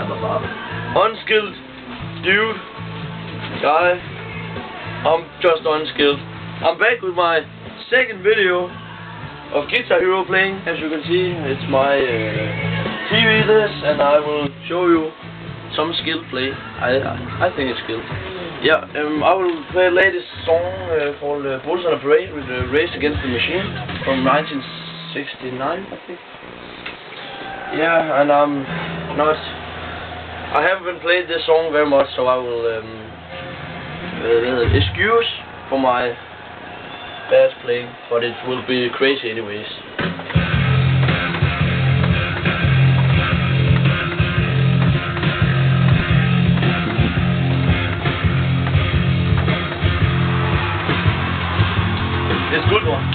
Unskilled dude, guy. I'm just unskilled. I'm back with my second video of Guitar Hero playing. As you can see, it's my TV this, and I will show you some skill play. I think it's skilled. Yeah, I will play the latest song called Bulls on a Parade with Race Against the Machine from 1969, I think. Yeah, and I haven't played this song very much, so I will excuse for my bass playing, but it will be crazy anyways. It's a good one.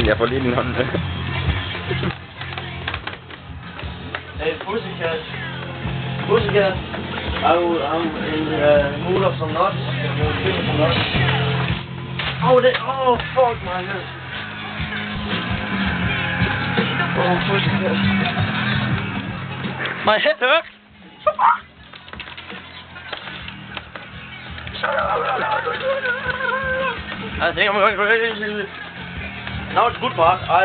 Jeg får lige den hånd. Hey, Pussycat. Pussycat. I'm in the mood of some nuts. Oh, fuck my head. Oh, Pussycat. My head hurts. I think I'm going crazy. Now it's a good part. I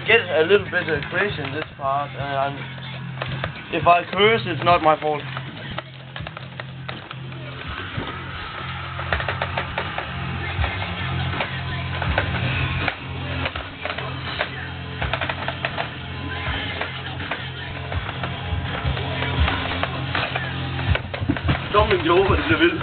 get a little bit crazy in this part, and if I curse, it's not my fault. Jumping over the level.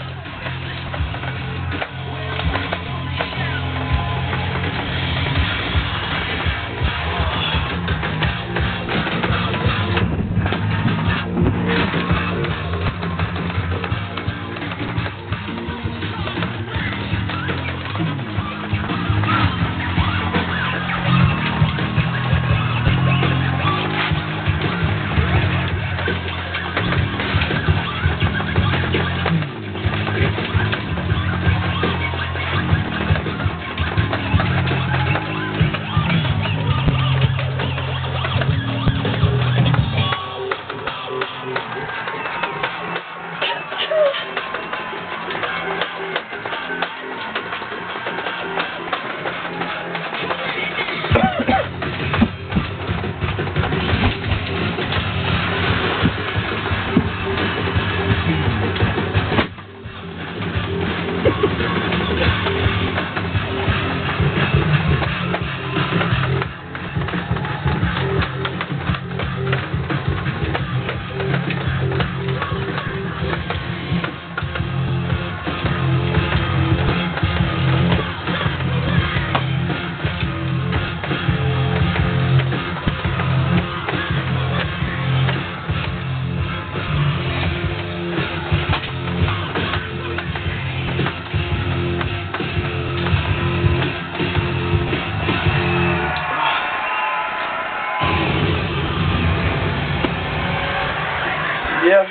Yeah.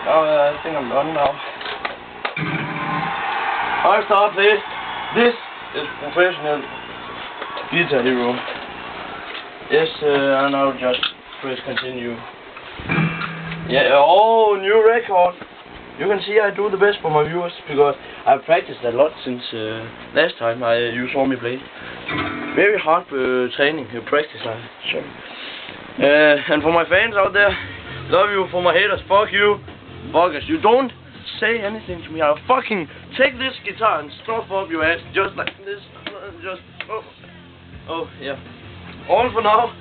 I think I'm done now. I start this. This is professional Guitar Hero. Yes, and I'll just press continue. Yeah. Oh, new record. You can see I do the best for my viewers because I've practiced a lot since last time you saw me play. very hard training, practice. Sure. And for my fans out there, love you. For my haters, fuck you. Fuckers, you don't say anything to me. I'll fucking take this guitar and stuff up your ass just like this. Just, oh yeah. All for now.